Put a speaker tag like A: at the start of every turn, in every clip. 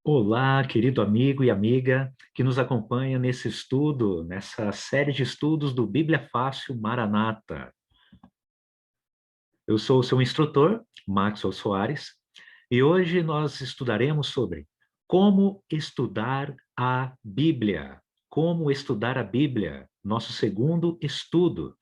A: Olá, querido amigo e amiga que nos acompanha nesse estudo, nessa série de estudos do Bíblia Fácil Maranata. Eu sou o seu instrutor, Maxwell Soares, e hoje nós estudaremos sobre como estudar a Bíblia. Como estudar a Bíblia, nosso segundo estudo.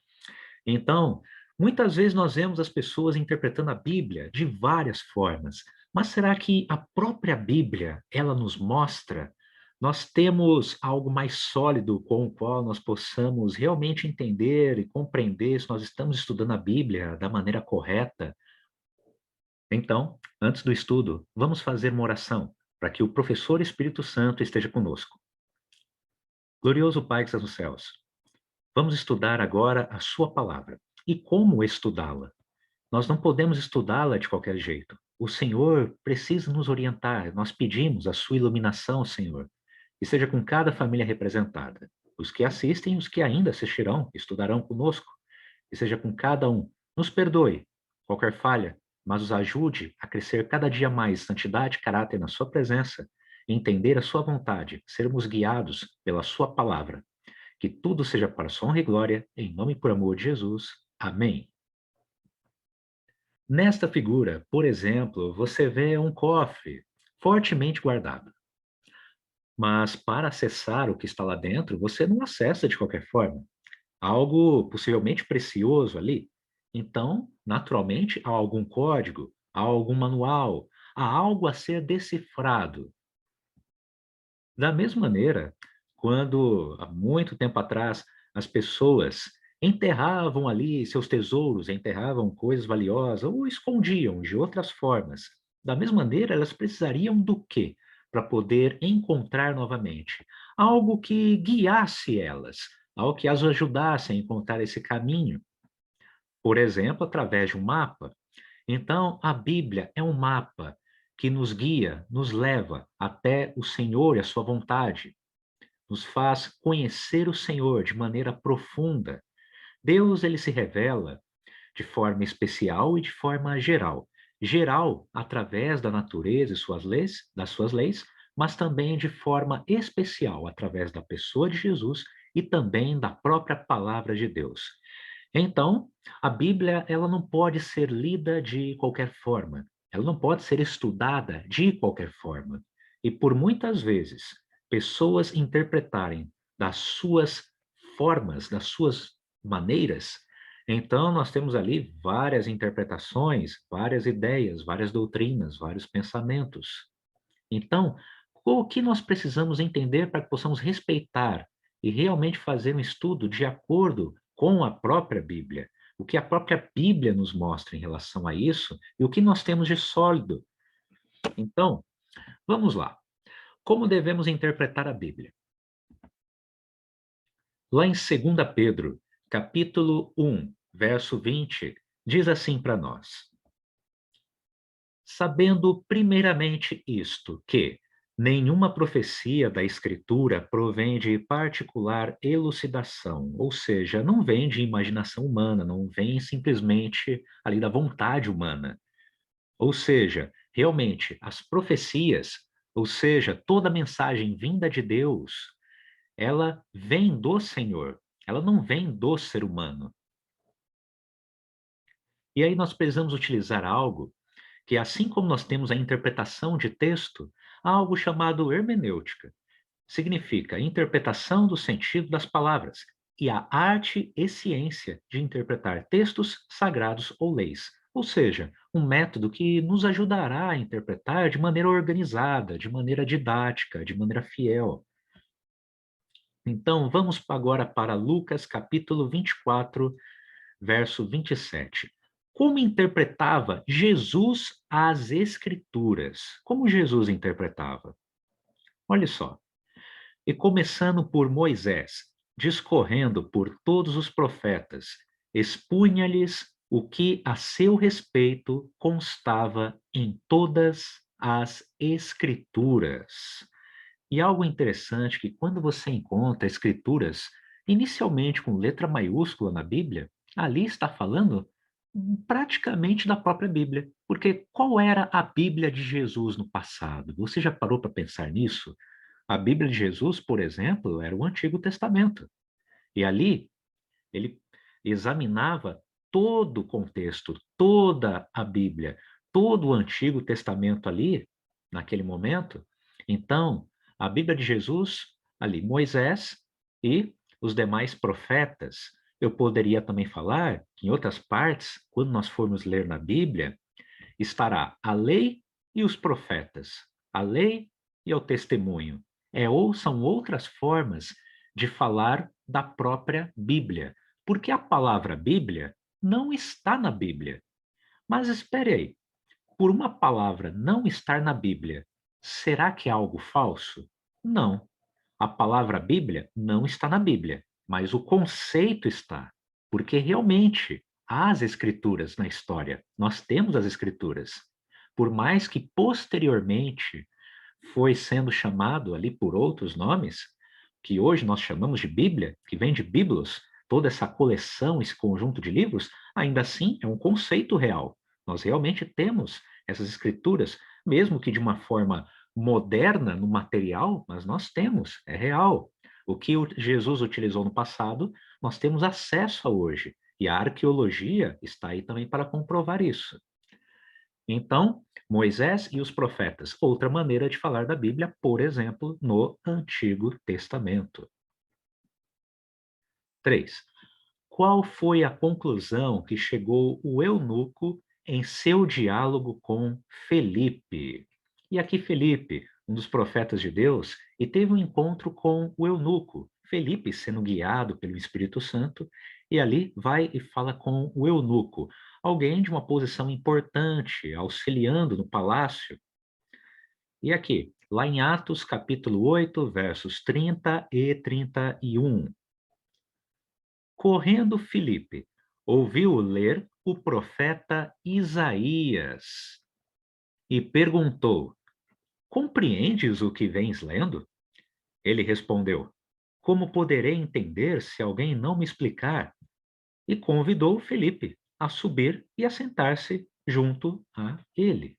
A: Então, muitas vezes nós vemos as pessoas interpretando a Bíblia de várias formas, mas será que a própria Bíblia, ela nos mostra? Nós temos algo mais sólido com o qual nós possamos realmente entender e compreender se nós estamos estudando a Bíblia da maneira correta? Então, antes do estudo, vamos fazer uma oração para que o professor Espírito Santo esteja conosco. Glorioso Pai que estás nos céus, vamos estudar agora a sua palavra. E como estudá-la? Nós não podemos estudá-la de qualquer jeito. O Senhor precisa nos orientar. Nós pedimos a sua iluminação, Senhor, e seja com cada família representada. Os que assistem, os que ainda assistirão, estudarão conosco, e seja com cada um. Nos perdoe qualquer falha, mas os ajude a crescer cada dia mais em santidade e caráter na sua presença, e entender a sua vontade, sermos guiados pela sua palavra. Que tudo seja para a sua honra e glória, em nome e por amor de Jesus. Amém. Nesta figura, por exemplo, você vê um cofre fortemente guardado. Mas para acessar o que está lá dentro, você não acessa de qualquer forma. Há algo possivelmente precioso ali. Então, naturalmente, há algum código, há algum manual, há algo a ser decifrado. Da mesma maneira, quando há muito tempo atrás as pessoas enterravam ali seus tesouros, enterravam coisas valiosas ou escondiam de outras formas, da mesma maneira elas precisariam do quê para poder encontrar novamente? Algo que guiasse elas, algo que as ajudasse a encontrar esse caminho, por exemplo, através de um mapa. Então, a Bíblia é um mapa que nos guia, nos leva até o Senhor e a sua vontade, nos faz conhecer o Senhor de maneira profunda. Deus, ele se revela de forma especial e de forma geral. Geral, através da natureza e suas leis, das suas leis, mas também de forma especial, através da pessoa de Jesus e também da própria palavra de Deus. Então, a Bíblia, ela não pode ser lida de qualquer forma. Ela não pode ser estudada de qualquer forma. E por muitas vezes, pessoas interpretarem das suas formas, das suas maneiras, então nós temos ali várias interpretações, várias ideias, várias doutrinas, vários pensamentos. Então, o que nós precisamos entender para que possamos respeitar e realmente fazer um estudo de acordo com a própria Bíblia? O que a própria Bíblia nos mostra em relação a isso e o que nós temos de sólido. Então, vamos lá. Como devemos interpretar a Bíblia? Lá em 2 Pedro, capítulo 1, verso 20, diz assim para nós: sabendo primeiramente isto, que nenhuma profecia da Escritura provém de particular elucidação, ou seja, não vem de imaginação humana, não vem simplesmente ali da vontade humana. Ou seja, realmente, as profecias, ou seja, toda a mensagem vinda de Deus, ela vem do Senhor, ela não vem do ser humano. E aí nós precisamos utilizar algo que assim como nós temos a interpretação de texto, há algo chamado hermenêutica. Significa interpretação do sentido das palavras e a arte e ciência de interpretar textos sagrados ou leis. Ou seja, um método que nos ajudará a interpretar de maneira organizada, de maneira didática, de maneira fiel. Então, vamos agora para Lucas capítulo 24, verso 27. Como interpretava Jesus as Escrituras? Como Jesus interpretava? Olha só. E começando por Moisés, discorrendo por todos os profetas, expunha-lhes o que a seu respeito constava em todas as Escrituras. E algo interessante que quando você encontra escrituras, inicialmente com letra maiúscula na Bíblia, ali está falando praticamente da própria Bíblia. Porque qual era a Bíblia de Jesus no passado? Você já parou para pensar nisso? A Bíblia de Jesus, por exemplo, era o Antigo Testamento. E ali ele examinava todo o contexto, toda a Bíblia, todo o Antigo Testamento ali, naquele momento. Então, a Bíblia de Jesus, ali, Moisés e os demais profetas. Eu poderia também falar que em outras partes, quando nós formos ler na Bíblia, estará a lei e os profetas, a lei e o testemunho. Ou são outras formas de falar da própria Bíblia, porque a palavra Bíblia não está na Bíblia. Mas espere aí, por uma palavra não estar na Bíblia, será que é algo falso? Não. A palavra Bíblia não está na Bíblia, mas o conceito está, porque realmente há as escrituras na história. Nós temos as escrituras. Por mais que posteriormente foi sendo chamado ali por outros nomes, que hoje nós chamamos de Bíblia, que vem de Biblos, toda essa coleção, esse conjunto de livros, ainda assim é um conceito real. Nós realmente temos essas escrituras, mesmo que de uma forma moderna no material, mas nós temos, é real. O que Jesus utilizou no passado, nós temos acesso a hoje. E a arqueologia está aí também para comprovar isso. Então, Moisés e os profetas, outra maneira de falar da Bíblia, por exemplo, no Antigo Testamento. 3. Qual foi a conclusão que chegou o eunuco em seu diálogo com Felipe? E aqui Felipe, um dos profetas de Deus, e teve um encontro com o eunuco. Felipe, sendo guiado pelo Espírito Santo, e ali vai e fala com o eunuco, alguém de uma posição importante, auxiliando no palácio. E aqui, lá em Atos capítulo 8, versos 30 e 31. Correndo Filipe, ouviu ler o profeta Isaías e perguntou: Compreendes o que vens lendo? Ele respondeu: Como poderei entender se alguém não me explicar? E convidou Felipe a subir e a sentar-se junto a ele.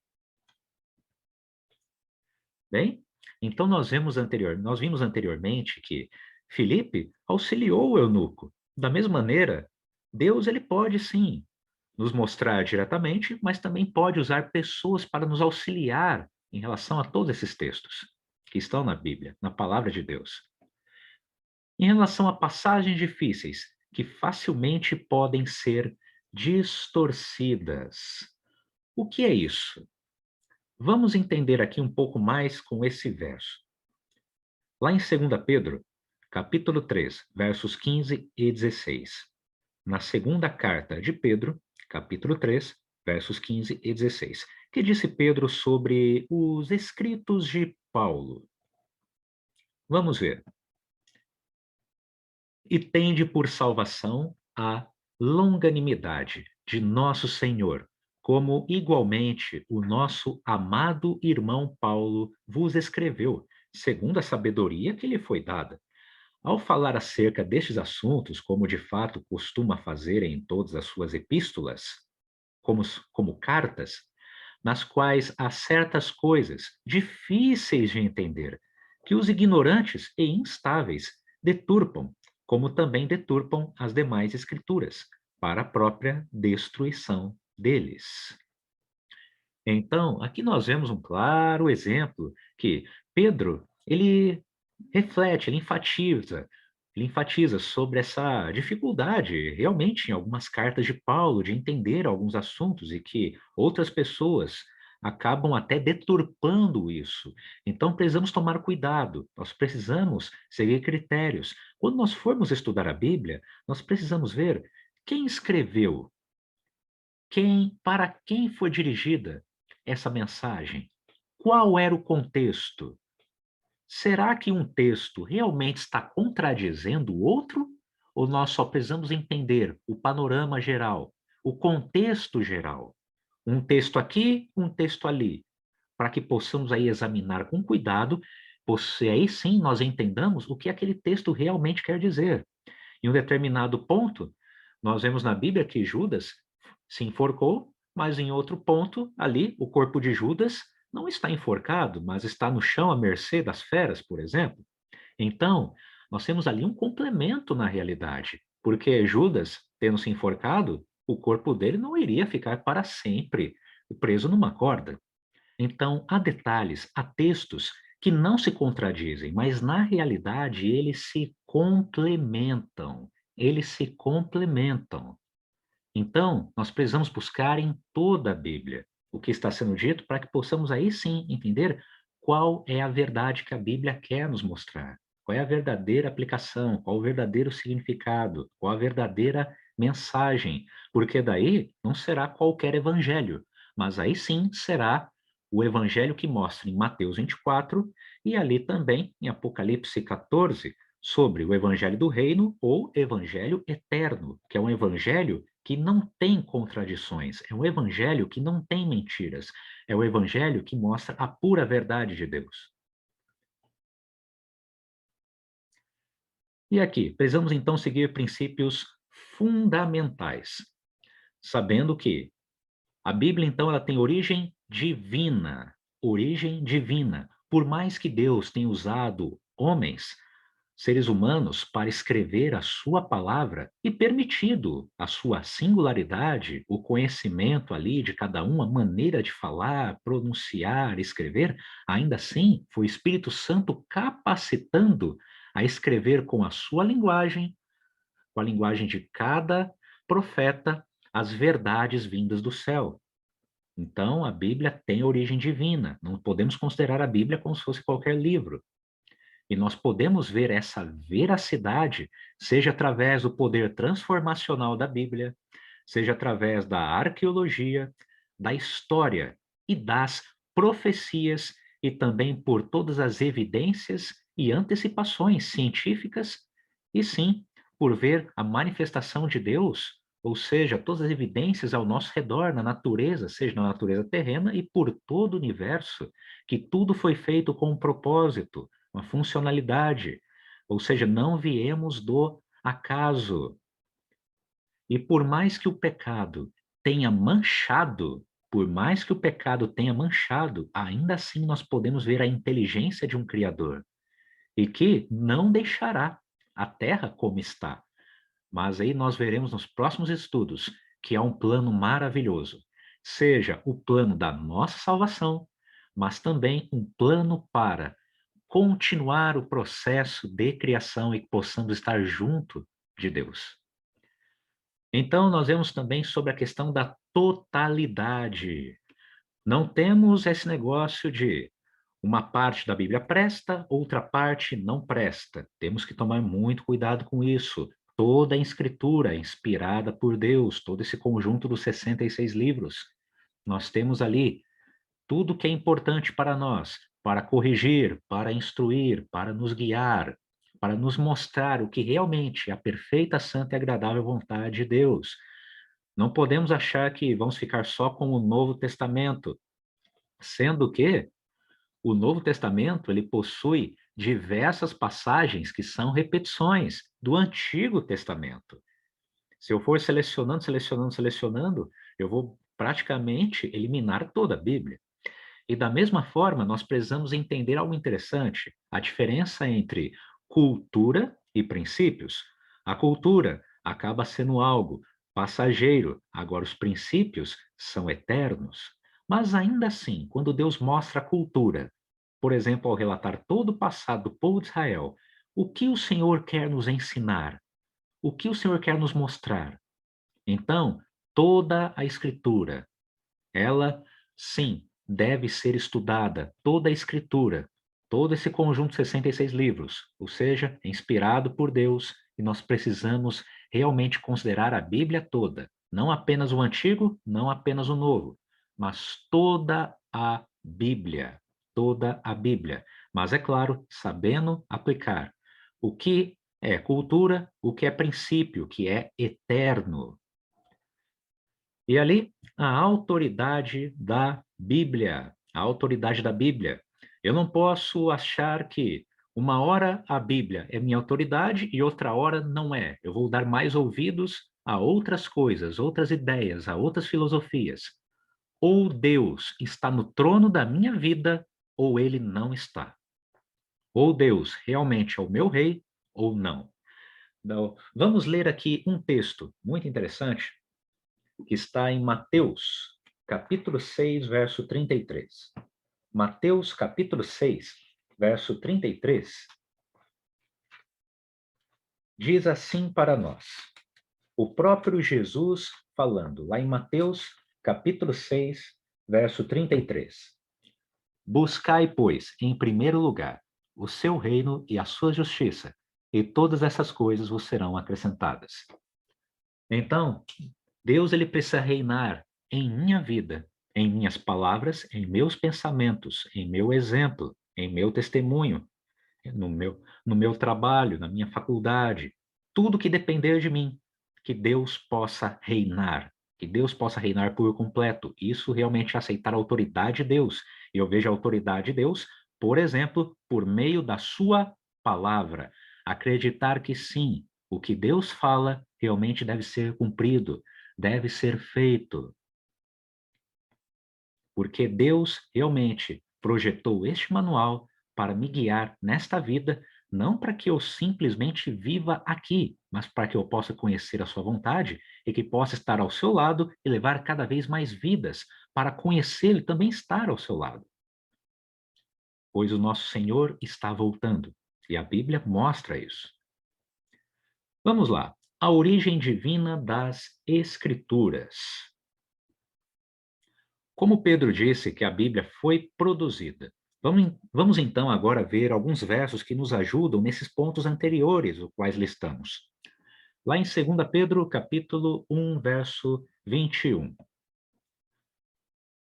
A: Bem, então nós vimos anteriormente que Filipe auxiliou o eunuco. Da mesma maneira, Deus ele pode sim nos mostrar diretamente, mas também pode usar pessoas para nos auxiliar em relação a todos esses textos que estão na Bíblia, na palavra de Deus. Em relação a passagens difíceis que facilmente podem ser distorcidas. O que é isso? Vamos entender aqui um pouco mais com esse verso. Lá em 2 Pedro, capítulo 3, versos 15 e 16. Na segunda carta de Pedro, capítulo 3, versos 15 e 16. Que disse Pedro sobre os escritos de Paulo? Vamos ver. E tende por salvação a longanimidade de nosso Senhor, como igualmente o nosso amado irmão Paulo vos escreveu, segundo a sabedoria que lhe foi dada. Ao falar acerca destes assuntos, como de fato costuma fazer em todas as suas epístolas, como cartas, nas quais há certas coisas difíceis de entender, que os ignorantes e instáveis deturpam, como também deturpam as demais escrituras, para a própria destruição deles. Então, aqui nós vemos um claro exemplo que Pedro, ele reflete, ele enfatiza sobre essa dificuldade, realmente, em algumas cartas de Paulo, de entender alguns assuntos e que outras pessoas acabam até deturpando isso. Então, precisamos tomar cuidado, nós precisamos seguir critérios. Quando nós formos estudar a Bíblia, nós precisamos ver quem escreveu, para quem foi dirigida essa mensagem? Qual era o contexto? Será que um texto realmente está contradizendo o outro? Ou nós só precisamos entender o panorama geral, o contexto geral? Um texto aqui, um texto ali, para que possamos aí examinar com cuidado, pois aí sim nós entendamos o que aquele texto realmente quer dizer. Em um determinado ponto, nós vemos na Bíblia que Judas se enforcou, mas em outro ponto, ali, o corpo de Judas não está enforcado, mas está no chão à mercê das feras, por exemplo. Então, nós temos ali um complemento na realidade, porque Judas, tendo se enforcado, o corpo dele não iria ficar para sempre preso numa corda. Então, há detalhes, há textos que não se contradizem, mas na realidade eles se complementam. Eles se complementam. Então, nós precisamos buscar em toda a Bíblia o que está sendo dito para que possamos aí sim entender qual é a verdade que a Bíblia quer nos mostrar. Qual é a verdadeira aplicação, qual o verdadeiro significado, qual a verdadeira mensagem. Porque daí não será qualquer evangelho, mas aí sim será o evangelho que mostra em Mateus 24 e ali também em Apocalipse 14 sobre o evangelho do reino ou evangelho eterno, que é um evangelho que não tem contradições, é um evangelho que não tem mentiras, é o evangelho que mostra a pura verdade de Deus. E aqui, precisamos então seguir princípios fundamentais, sabendo que a Bíblia então ela tem origem divina, origem divina. Por mais que Deus tenha usado homens, seres humanos, para escrever a sua palavra e permitido a sua singularidade, o conhecimento ali de cada um, a maneira de falar, pronunciar, escrever, ainda assim, foi o Espírito Santo capacitando a escrever com a sua linguagem, com a linguagem de cada profeta, as verdades vindas do céu. Então, a Bíblia tem origem divina. Não podemos considerar a Bíblia como se fosse qualquer livro. E nós podemos ver essa veracidade, seja através do poder transformacional da Bíblia, seja através da arqueologia, da história e das profecias, e também por todas as evidências e antecipações científicas, e sim, por ver a manifestação de Deus, ou seja, todas as evidências ao nosso redor, na natureza, seja na natureza terrena e por todo o universo, que tudo foi feito com um propósito, uma funcionalidade, ou seja, não viemos do acaso. E por mais que o pecado tenha manchado, por mais que o pecado tenha manchado, ainda assim nós podemos ver a inteligência de um Criador e que não deixará a terra como está. Mas aí nós veremos nos próximos estudos que há um plano maravilhoso, seja o plano da nossa salvação, mas também um plano para continuar o processo de criação e que possamos estar junto de Deus. Então, nós vemos também sobre a questão da totalidade. Não temos esse negócio de uma parte da Bíblia presta, outra parte não presta. Temos que tomar muito cuidado com isso. Toda a escritura é inspirada por Deus, todo esse conjunto dos 66 livros. Nós temos ali tudo que é importante para nós, para corrigir, para instruir, para nos guiar, para nos mostrar o que realmente é a perfeita, santa e agradável vontade de Deus. Não podemos achar que vamos ficar só com o Novo Testamento, sendo que o Novo Testamento ele possui diversas passagens que são repetições do Antigo Testamento. Se eu for selecionando, selecionando, selecionando, eu vou praticamente eliminar toda a Bíblia. E da mesma forma, nós precisamos entender algo interessante, a diferença entre cultura e princípios. A cultura acaba sendo algo passageiro, agora os princípios são eternos. Mas ainda assim, quando Deus mostra a cultura, por exemplo, ao relatar todo o passado do povo de Israel, o que o Senhor quer nos ensinar? O que o Senhor quer nos mostrar? Então, toda a Escritura, ela, sim, deve ser estudada, toda a escritura, todo esse conjunto de 66 livros, ou seja, é inspirado por Deus, e nós precisamos realmente considerar a Bíblia toda, não apenas o Antigo, não apenas o Novo, mas toda a Bíblia, toda a Bíblia. Mas é claro, sabendo aplicar o que é cultura, o que é princípio, o que é eterno. E ali, a autoridade da Bíblia. A autoridade da Bíblia. Eu não posso achar que uma hora a Bíblia é minha autoridade e outra hora não é. Eu vou dar mais ouvidos a outras coisas, outras ideias, a outras filosofias, ou Deus está no trono da minha vida, ou ele não está. Ou Deus realmente é o meu rei, ou não. Então, vamos ler aqui um texto muito interessante, que está em Mateus, capítulo 6, verso 33. Mateus, capítulo 6, verso 33, diz assim para nós. O próprio Jesus falando, lá em Mateus, capítulo 6, verso 33. Buscai, pois, em primeiro lugar, o seu reino e a sua justiça, e todas essas coisas vos serão acrescentadas. Então, Deus ele precisa reinar em minha vida, em minhas palavras, em meus pensamentos, em meu exemplo, em meu testemunho, no meu trabalho, na minha faculdade, tudo que depender de mim, que Deus possa reinar, que Deus possa reinar por completo. Isso realmente é aceitar a autoridade de Deus. E eu vejo a autoridade de Deus, por exemplo, por meio da sua palavra. Acreditar que sim, o que Deus fala realmente deve ser cumprido, deve ser feito. Porque Deus realmente projetou este manual para me guiar nesta vida, não para que eu simplesmente viva aqui, mas para que eu possa conhecer a sua vontade e que possa estar ao seu lado e levar cada vez mais vidas para conhecê-lo e também estar ao seu lado. Pois o nosso Senhor está voltando, e a Bíblia mostra isso. Vamos lá. A origem divina das Escrituras. Como Pedro disse que a Bíblia foi produzida, vamos então agora ver alguns versos que nos ajudam nesses pontos anteriores, os quais listamos. Lá em 2 Pedro, capítulo 1, verso 21.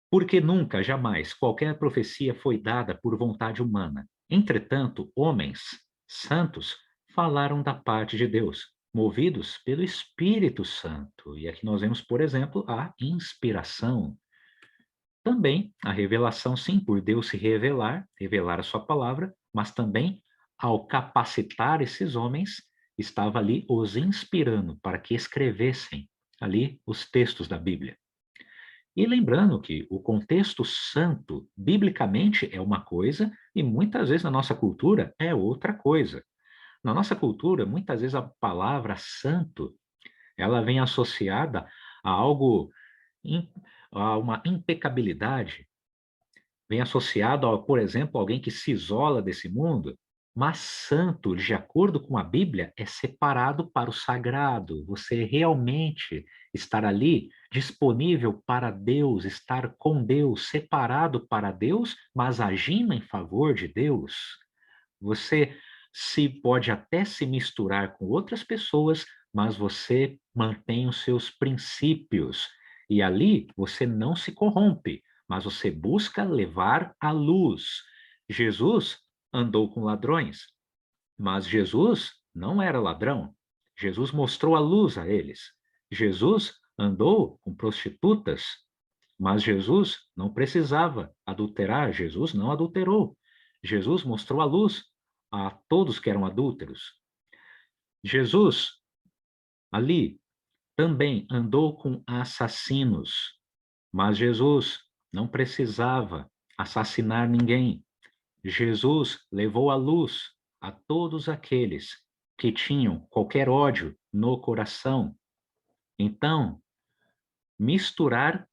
A: Porque nunca, jamais, qualquer profecia foi dada por vontade humana. Entretanto, homens santos falaram da parte de Deus, movidos pelo Espírito Santo. E aqui nós vemos, por exemplo, a inspiração. Também a revelação, sim, por Deus se revelar a sua palavra, mas também ao capacitar esses homens, estava ali os inspirando para que escrevessem ali os textos da Bíblia. E lembrando que o contexto santo, biblicamente, é uma coisa e muitas vezes na nossa cultura é outra coisa. Na nossa cultura, muitas vezes a palavra santo, ela vem associada a algo, a uma impecabilidade, vem associado, por exemplo, alguém que se isola desse mundo, mas santo, de acordo com a Bíblia, é separado para o sagrado. Você realmente estar ali disponível para Deus, estar com Deus, separado para Deus, mas agindo em favor de Deus. Você se pode até se misturar com outras pessoas, mas você mantém os seus princípios. E ali você não se corrompe, mas você busca levar a luz. Jesus andou com ladrões, mas Jesus não era ladrão. Jesus mostrou a luz a eles. Jesus andou com prostitutas, mas Jesus não precisava adulterar, Jesus não adulterou. Jesus mostrou a luz a todos que eram adúlteros. Jesus, ali, também andou com assassinos, mas Jesus não precisava assassinar ninguém. Jesus levou a luz a todos aqueles que tinham qualquer ódio no coração. Então, misturar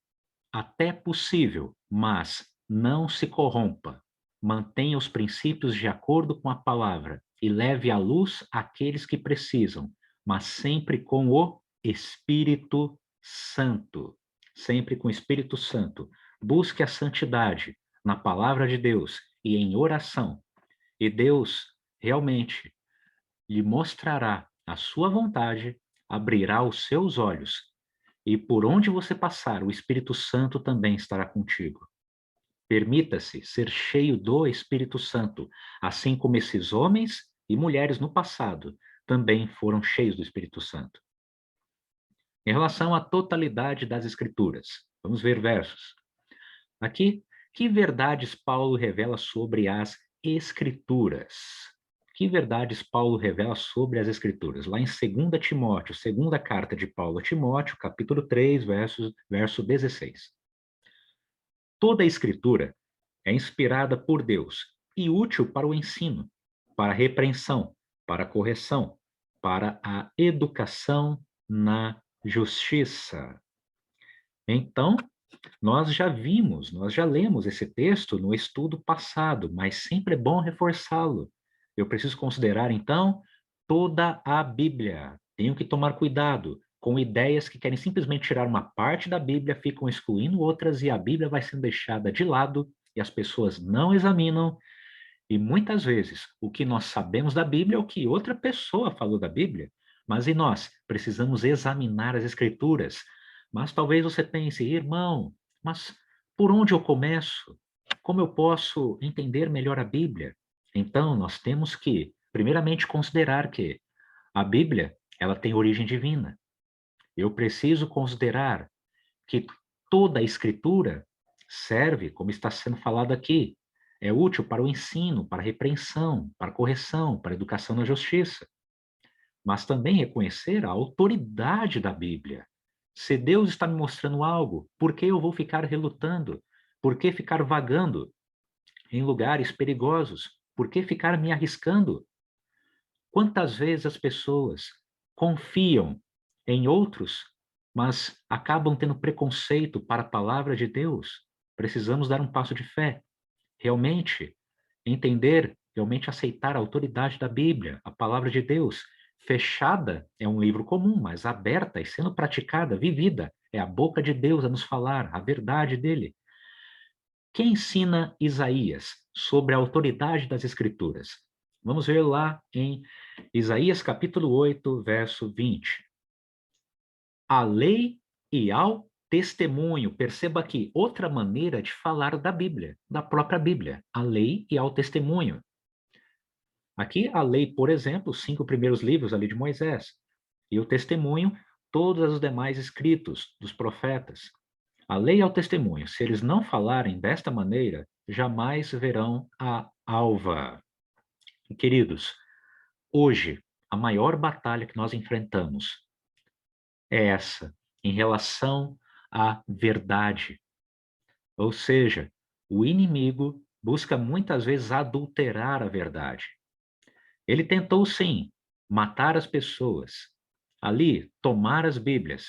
A: até possível, mas não se corrompa. Mantenha os princípios de acordo com a palavra e leve à luz aqueles que precisam, mas sempre com o Espírito Santo. Sempre com o Espírito Santo. Busque a santidade na palavra de Deus e em oração. E Deus realmente lhe mostrará a sua vontade, abrirá os seus olhos e por onde você passar, o Espírito Santo também estará contigo. Permita-se ser cheio do Espírito Santo, assim como esses homens e mulheres no passado também foram cheios do Espírito Santo. Em relação à totalidade das Escrituras, vamos ver versos. Aqui, que verdades Paulo revela sobre as Escrituras? Que verdades Paulo revela sobre as Escrituras? Lá em 2 Timóteo, segunda carta de Paulo a Timóteo, capítulo 3, verso 16. Toda a Escritura é inspirada por Deus e útil para o ensino, para a repreensão, para a correção, para a educação na justiça. Então, nós já lemos esse texto no estudo passado, mas sempre é bom reforçá-lo. Eu preciso considerar, então, toda a Bíblia. Tenho que tomar cuidado com ideias que querem simplesmente tirar uma parte da Bíblia, ficam excluindo outras e a Bíblia vai sendo deixada de lado e as pessoas não examinam. E muitas vezes o que nós sabemos da Bíblia é o que outra pessoa falou da Bíblia, mas e nós precisamos examinar as Escrituras. Mas talvez você pense, irmão, mas por onde eu começo? Como eu posso entender melhor a Bíblia? Então, nós temos que, primeiramente, considerar que a Bíblia, ela tem origem divina. Eu preciso considerar que toda a Escritura serve, como está sendo falado aqui, é útil para o ensino, para a repreensão, para a correção, para a educação na justiça. Mas também reconhecer a autoridade da Bíblia. Se Deus está me mostrando algo, por que eu vou ficar relutando? Por que ficar vagando em lugares perigosos? Por que ficar me arriscando? Quantas vezes as pessoas confiam em outros, mas acabam tendo preconceito para a palavra de Deus? Precisamos dar um passo de fé, realmente entender, realmente aceitar a autoridade da Bíblia, a palavra de Deus. Fechada é um livro comum, mas aberta e sendo praticada, vivida, é a boca de Deus a nos falar a verdade dele. Quem ensina Isaías sobre a autoridade das Escrituras? Vamos ver lá em Isaías capítulo 8, verso 20. A lei e ao testemunho. Perceba aqui, outra maneira de falar da Bíblia, da própria Bíblia. A lei e ao testemunho. Aqui a lei, por exemplo, os 5 primeiros livros ali de Moisés. E o testemunho, todos os demais escritos dos profetas. A lei é o testemunho. Se eles não falarem desta maneira, jamais verão a alva. E, queridos, hoje, a maior batalha que nós enfrentamos é essa, em relação à verdade. Ou seja, o inimigo busca muitas vezes adulterar a verdade. Ele tentou, sim, matar as pessoas, ali, tomar as Bíblias,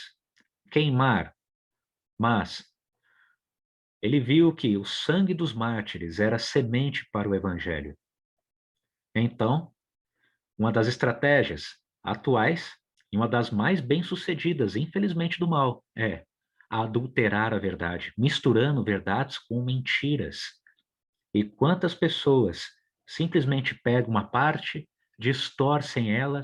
A: queimar, mas ele viu que o sangue dos mártires era semente para o evangelho. Então, uma das estratégias atuais e uma das mais bem-sucedidas, infelizmente, do mal é adulterar a verdade, misturando verdades com mentiras. E quantas pessoas simplesmente pegam uma parte, distorcem ela,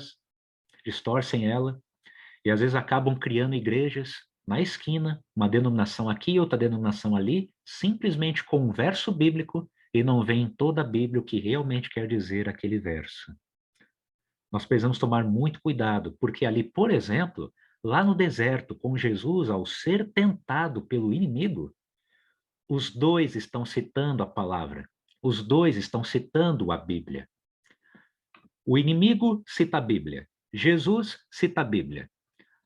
A: e às vezes acabam criando igrejas na esquina, uma denominação aqui, outra denominação ali, simplesmente com um verso bíblico e não vê em toda a Bíblia o que realmente quer dizer aquele verso. Nós precisamos tomar muito cuidado, porque ali, por exemplo, lá no deserto, com Jesus, ao ser tentado pelo inimigo, os dois estão citando a palavra, os dois estão citando a Bíblia. O inimigo cita a Bíblia, Jesus cita a Bíblia.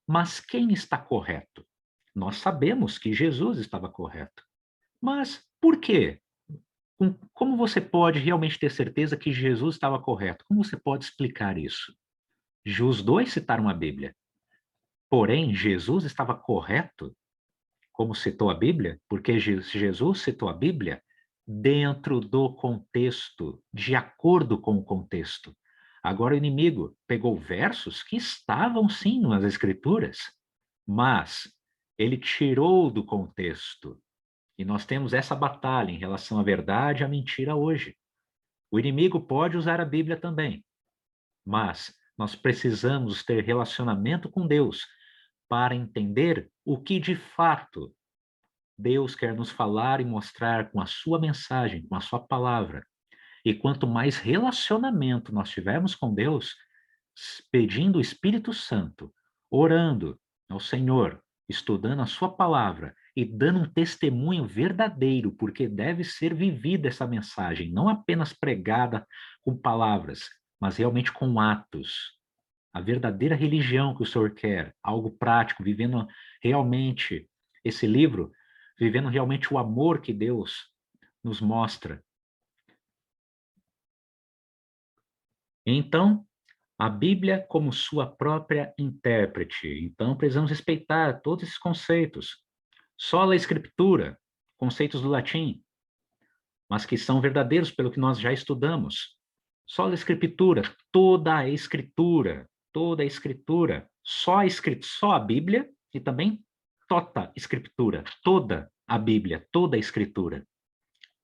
A: Mas quem está correto? Nós sabemos que Jesus estava correto. Mas por quê? Como você pode realmente ter certeza que Jesus estava correto? Como você pode explicar isso? Os dois citaram a Bíblia. Porém, Jesus estava correto, como citou a Bíblia, porque Jesus citou a Bíblia dentro do contexto, de acordo com o contexto. Agora, o inimigo pegou versos que estavam sim nas Escrituras, mas ele tirou do contexto. E nós temos essa batalha em relação à verdade e à mentira hoje. O inimigo pode usar a Bíblia também, mas nós precisamos ter relacionamento com Deus para entender o que de fato Deus quer nos falar e mostrar com a sua mensagem, com a sua palavra. E quanto mais relacionamento nós tivermos com Deus, pedindo o Espírito Santo, orando ao Senhor, estudando a sua palavra e dando um testemunho verdadeiro, porque deve ser vivida essa mensagem, não apenas pregada com palavras, mas realmente com atos. A verdadeira religião que o Senhor quer, algo prático, vivendo realmente esse livro, vivendo realmente o amor que Deus nos mostra. Então, a Bíblia como sua própria intérprete. Então, precisamos respeitar todos esses conceitos. Sola Escritura, conceitos do latim, mas que são verdadeiros pelo que nós já estudamos. Sola Escritura, toda a Escritura, só a Bíblia e também tota Escritura, toda a Bíblia, toda a Escritura.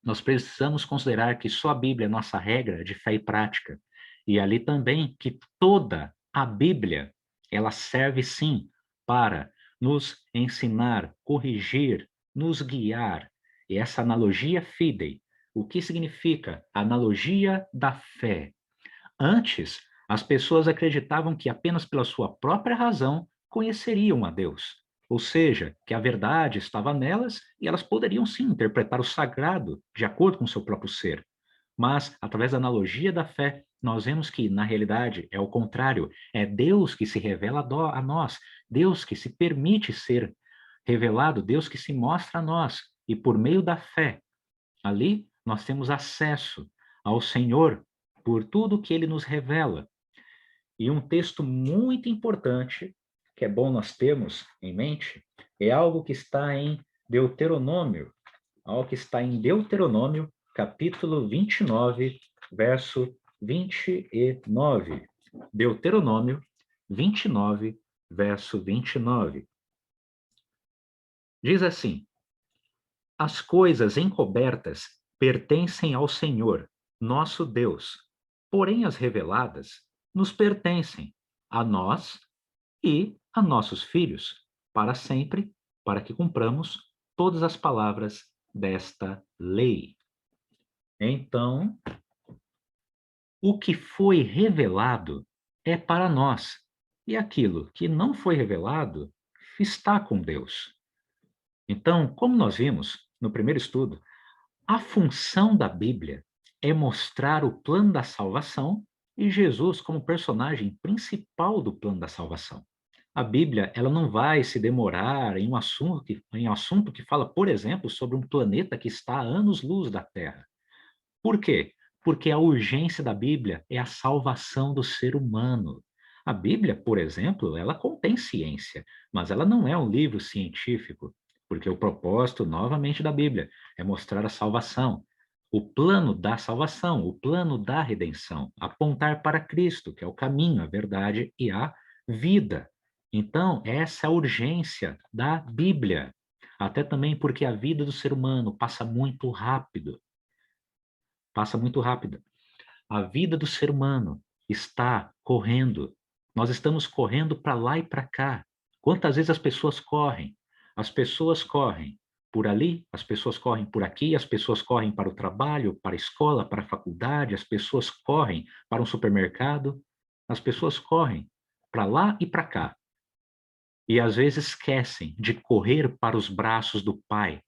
A: Nós precisamos considerar que só a Bíblia é nossa regra de fé e prática. E ali também que toda a Bíblia, ela serve sim para nos ensinar, corrigir, nos guiar. E essa analogia fidei, o que significa? Analogia da fé. Antes, as pessoas acreditavam que apenas pela sua própria razão conheceriam a Deus. Ou seja, que a verdade estava nelas e elas poderiam sim interpretar o sagrado de acordo com o seu próprio ser. Mas, através da analogia da fé, nós vemos que, na realidade, é o contrário. É Deus que se revela a nós, Deus que se permite ser revelado, Deus que se mostra a nós. E por meio da fé, ali nós temos acesso ao Senhor por tudo que ele nos revela. E um texto muito importante, que é bom nós termos em mente, é algo que está em Deuteronômio, algo que está em Deuteronômio, capítulo 29, verso 29. Deuteronômio 29, verso 29. Diz assim: as coisas encobertas pertencem ao Senhor, nosso Deus, porém as reveladas nos pertencem, a nós e a nossos filhos, para sempre, para que cumpramos todas as palavras desta lei. Então, o que foi revelado é para nós, e aquilo que não foi revelado está com Deus. Então, como nós vimos no primeiro estudo, a função da Bíblia é mostrar o plano da salvação e Jesus como personagem principal do plano da salvação. A Bíblia, ela não vai se demorar em um assunto que fala, por exemplo, sobre um planeta que está a anos-luz da Terra. Por quê? Porque a urgência da Bíblia é a salvação do ser humano. A Bíblia, por exemplo, ela contém ciência, mas ela não é um livro científico, porque o propósito, novamente, da Bíblia é mostrar a salvação, o plano da salvação, o plano da redenção, apontar para Cristo, que é o caminho, a verdade e a vida. Então, essa é a urgência da Bíblia. Até também porque a vida do ser humano passa muito rápido. Passa muito rápida. A vida do ser humano está correndo. Nós estamos correndo para lá e para cá. Quantas vezes as pessoas correm? As pessoas correm por ali, as pessoas correm por aqui, as pessoas correm para o trabalho, para a escola, para a faculdade, as pessoas correm para um supermercado, as pessoas correm para lá e para cá. E às vezes esquecem de correr para os braços do Pai.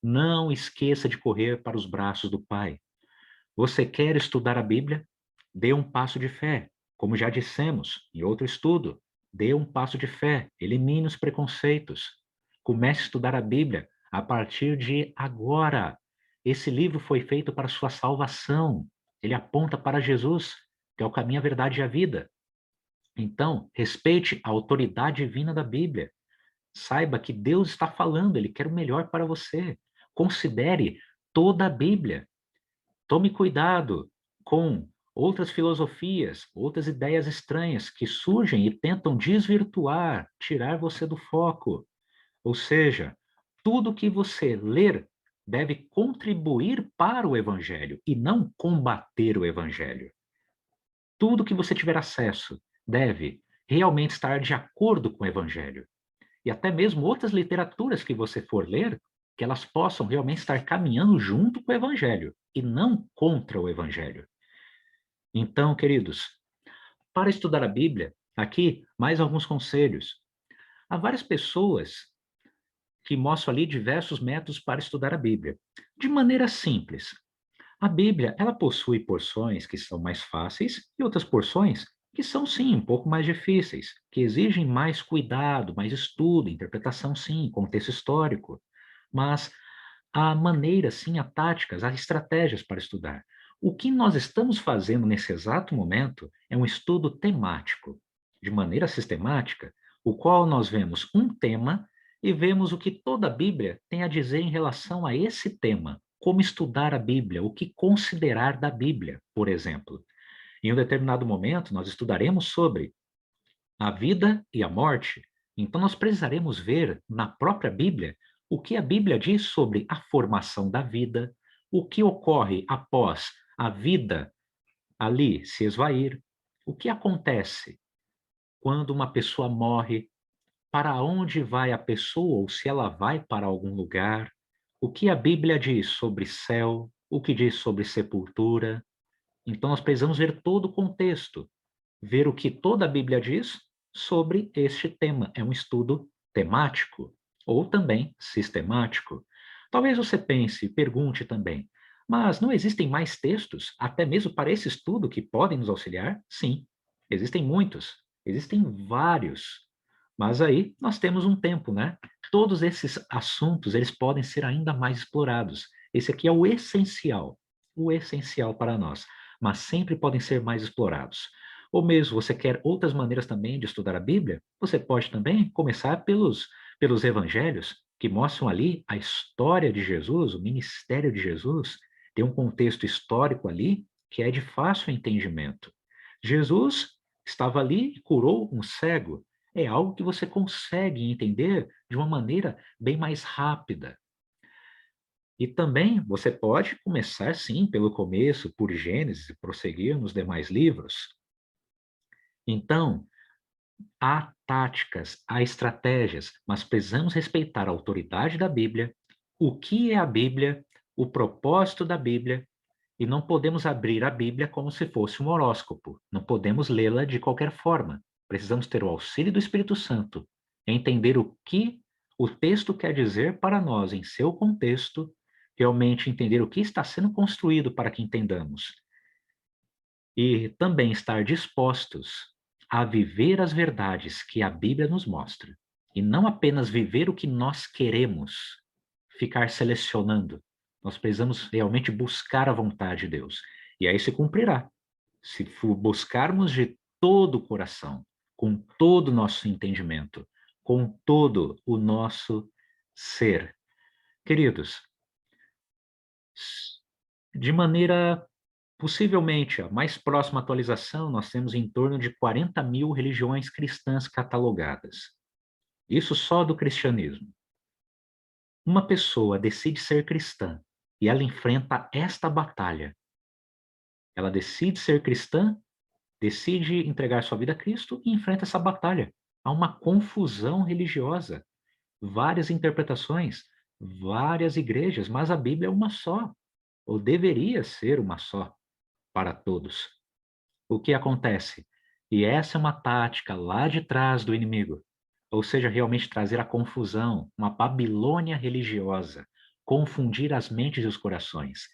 A: Não esqueça de correr para os braços do Pai. Você quer estudar a Bíblia? Dê um passo de fé. Como já dissemos em outro estudo, dê um passo de fé, elimine os preconceitos. Comece a estudar a Bíblia a partir de agora. Esse livro foi feito para sua salvação. Ele aponta para Jesus, que é o caminho, a verdade e a vida. Então, respeite a autoridade divina da Bíblia. Saiba que Deus está falando, ele quer o melhor para você. Considere toda a Bíblia. Tome cuidado com outras filosofias, outras ideias estranhas que surgem e tentam desvirtuar, tirar você do foco. Ou seja, tudo que você ler deve contribuir para o evangelho e não combater o evangelho. Tudo que você tiver acesso deve realmente estar de acordo com o evangelho. E até mesmo outras literaturas que você for ler, que elas possam realmente estar caminhando junto com o evangelho e não contra o evangelho. Então, queridos, para estudar a Bíblia, aqui mais alguns conselhos. Há várias pessoas que mostram ali diversos métodos para estudar a Bíblia. De maneira simples, A Bíblia, ela possui porções que são mais fáceis e outras porções que são, sim, um pouco mais difíceis, que exigem mais cuidado, mais estudo, interpretação, sim, contexto histórico. Mas há maneiras, sim, há táticas, há estratégias para estudar. O que nós estamos fazendo nesse exato momento é um estudo temático, de maneira sistemática, o qual nós vemos um tema e vemos o que toda a Bíblia tem a dizer em relação a esse tema. Como estudar a Bíblia, o que considerar da Bíblia, por exemplo. Em um determinado momento, nós estudaremos sobre a vida e a morte. Então, nós precisaremos ver na própria Bíblia o que a Bíblia diz sobre a formação da vida, o que ocorre após a vida ali se esvair, o que acontece quando uma pessoa morre, para onde vai a pessoa ou se ela vai para algum lugar, o que a Bíblia diz sobre céu, o que diz sobre sepultura. Então, nós precisamos ver todo o contexto, ver o que toda a Bíblia diz sobre este tema. É um estudo temático ou também sistemático. Talvez você pense, pergunte também, mas não existem mais textos, até mesmo para esse estudo, que podem nos auxiliar? Sim, existem muitos, existem vários. Mas aí nós temos um tempo, né? Todos esses assuntos, eles podem ser ainda mais explorados. Esse aqui é o essencial para nós, mas sempre podem ser mais explorados. Ou mesmo você quer outras maneiras também de estudar a Bíblia, você pode também começar pelos evangelhos, que mostram ali a história de Jesus, o ministério de Jesus, tem um contexto histórico ali que é de fácil entendimento. Jesus estava ali e curou um cego. É algo que você consegue entender de uma maneira bem mais rápida. E também você pode começar, sim, pelo começo, por Gênesis, e prosseguir nos demais livros. Então, há táticas, há estratégias, mas precisamos respeitar a autoridade da Bíblia, o que é a Bíblia, o propósito da Bíblia, e não podemos abrir a Bíblia como se fosse um horóscopo. Não podemos lê-la de qualquer forma. Precisamos ter o auxílio do Espírito Santo, entender o que o texto quer dizer para nós em seu contexto, realmente entender o que está sendo construído para que entendamos e também estar dispostos a viver as verdades que a Bíblia nos mostra, e não apenas viver o que nós queremos, ficar selecionando. Nós precisamos realmente buscar a vontade de Deus, e aí se cumprirá. Se buscarmos de todo o coração, com todo o nosso entendimento, com todo o nosso ser. Queridos, de maneira possivelmente a mais próxima atualização, nós temos em torno de 40.000 religiões cristãs catalogadas. Isso só do cristianismo. Uma pessoa decide ser cristã e ela enfrenta esta batalha. Ela decide ser cristã, decide entregar sua vida a Cristo e enfrenta essa batalha. Há uma confusão religiosa, várias interpretações, várias igrejas, mas a Bíblia é uma só, ou deveria ser uma só para todos. O que acontece? E essa é uma tática lá de trás do inimigo, ou seja, realmente trazer a confusão, uma Babilônia religiosa, confundir as mentes e os corações.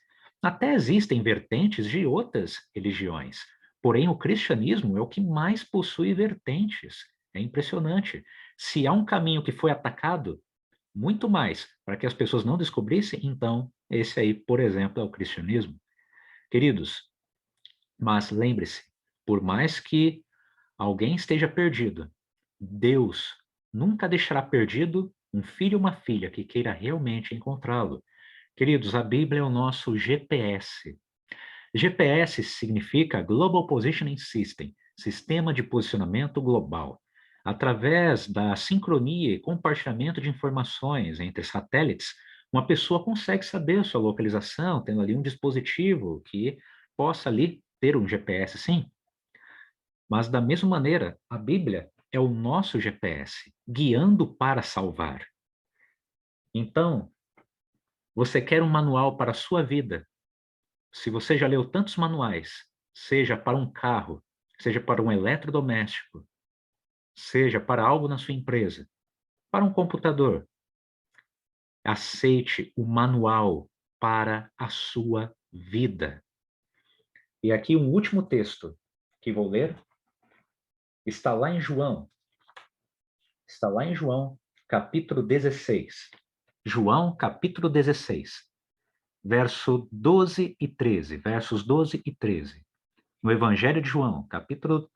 A: Até existem vertentes de outras religiões, porém o cristianismo é o que mais possui vertentes. É impressionante. Se há um caminho que foi atacado, muito mais para que as pessoas não descobrissem, então esse aí, por exemplo, é o cristianismo. Queridos, mas lembre-se, por mais que alguém esteja perdido, Deus nunca deixará perdido um filho ou uma filha que queira realmente encontrá-lo. Queridos, a Bíblia é o nosso GPS. GPS significa Global Positioning System, Sistema de Posicionamento Global. Através da sincronia e compartilhamento de informações entre satélites, uma pessoa consegue saber a sua localização, tendo ali um dispositivo que possa ali ter um GPS, sim. Mas da mesma maneira, a Bíblia é o nosso GPS, guiando para salvar. Então, você quer um manual para a sua vida? Se você já leu tantos manuais, seja para um carro, seja para um eletrodoméstico, seja para algo na sua empresa, para um computador, aceite o manual para a sua vida. E aqui um último texto que vou ler, está lá em João. Está lá em João, capítulo 16. João, capítulo 16, verso 12 e 13. Versos 12 e 13. No Evangelho de João, capítulo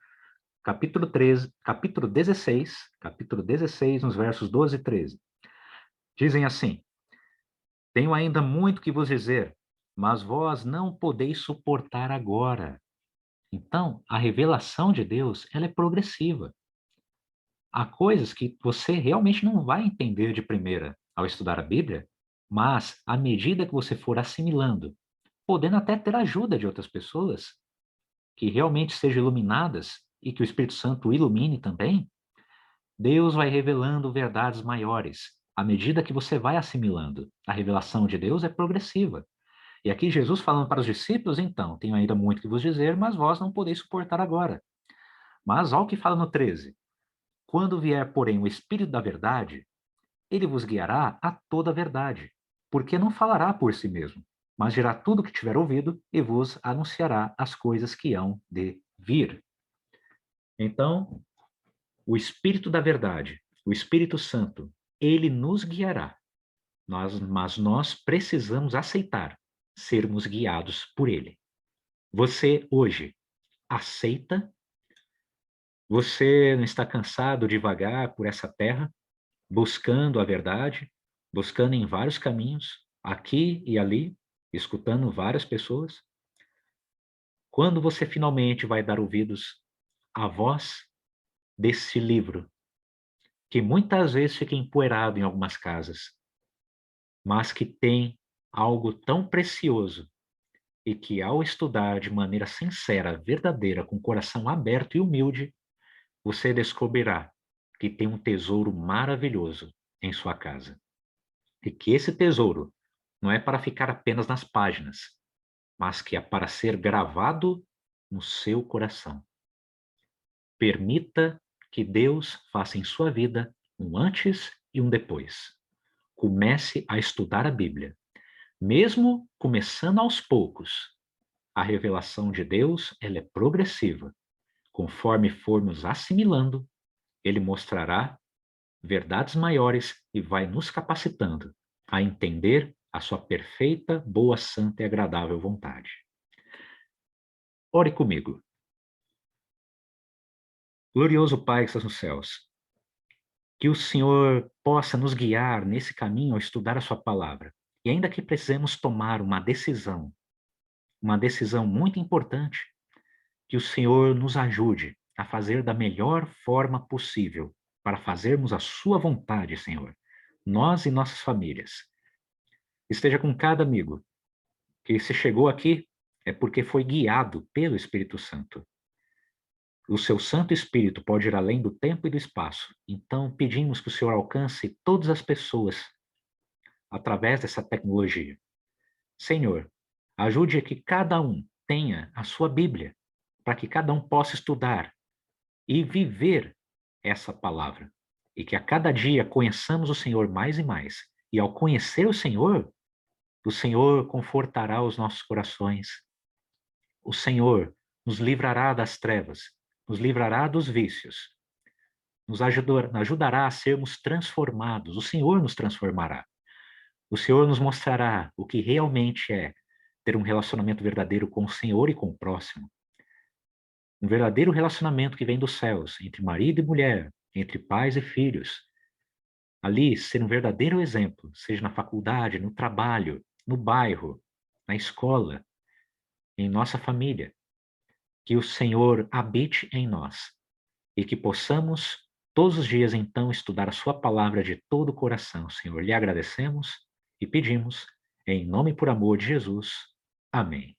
A: 13, capítulo 16, nos versos 12 e 13. Dizem assim: Tenho ainda muito que vos dizer, mas vós não podeis suportar agora. Então, a revelação de Deus, ela é progressiva. Há coisas que você realmente não vai entender de primeira ao estudar a Bíblia, mas à medida que você for assimilando, podendo até ter ajuda de outras pessoas que realmente sejam iluminadas e que o Espírito Santo o ilumine também, Deus vai revelando verdades maiores à medida que você vai assimilando. A revelação de Deus é progressiva. E aqui Jesus falando para os discípulos, então, tenho ainda muito que vos dizer, mas vós não podeis suportar agora. Mas ao que fala no 13, quando vier, porém, o Espírito da verdade, ele vos guiará a toda a verdade, porque não falará por si mesmo, mas dirá tudo o que tiver ouvido e vos anunciará as coisas que hão de vir. Então, o Espírito da verdade, o Espírito Santo, ele nos guiará, mas nós precisamos aceitar sermos guiados por ele. Você hoje aceita? Você não está cansado de vagar por essa terra, buscando a verdade, buscando em vários caminhos, aqui e ali, escutando várias pessoas? Quando você finalmente vai dar ouvidos à voz desse livro, que muitas vezes fica empoeirado em algumas casas, mas que tem algo tão precioso e que, ao estudar de maneira sincera, verdadeira, com o coração aberto e humilde, você descobrirá que tem um tesouro maravilhoso em sua casa. E que esse tesouro não é para ficar apenas nas páginas, mas que é para ser gravado no seu coração. Permita que Deus faça em sua vida um antes e um depois. Comece a estudar a Bíblia. Mesmo começando aos poucos, a revelação de Deus, ela é progressiva. Conforme formos assimilando, ele mostrará verdades maiores e vai nos capacitando a entender a sua perfeita, boa, santa e agradável vontade. Ore comigo. Glorioso Pai que estás nos céus, que o Senhor possa nos guiar nesse caminho ao estudar a sua palavra. E ainda que precisemos tomar uma decisão muito importante, que o Senhor nos ajude a fazer da melhor forma possível para fazermos a sua vontade, Senhor, nós e nossas famílias. Esteja com cada amigo que se chegou aqui é porque foi guiado pelo Espírito Santo. O seu Santo Espírito pode ir além do tempo e do espaço. Então, pedimos que o Senhor alcance todas as pessoas através dessa tecnologia. Senhor, ajude a que cada um tenha a sua Bíblia, para que cada um possa estudar e viver essa palavra. E que a cada dia conheçamos o Senhor mais e mais. E ao conhecer o Senhor confortará os nossos corações. O Senhor nos livrará das trevas, nos livrará dos vícios, nos ajudará a sermos transformados. O Senhor nos transformará. O Senhor nos mostrará o que realmente é ter um relacionamento verdadeiro com o Senhor e com o próximo. Um verdadeiro relacionamento que vem dos céus, entre marido e mulher, entre pais e filhos. Ali, ser um verdadeiro exemplo, seja na faculdade, no trabalho, no bairro, na escola, em nossa família. Que o Senhor habite em nós e que possamos todos os dias, então, estudar a sua palavra de todo o coração. Senhor, lhe agradecemos e pedimos, em nome e por amor de Jesus. Amém.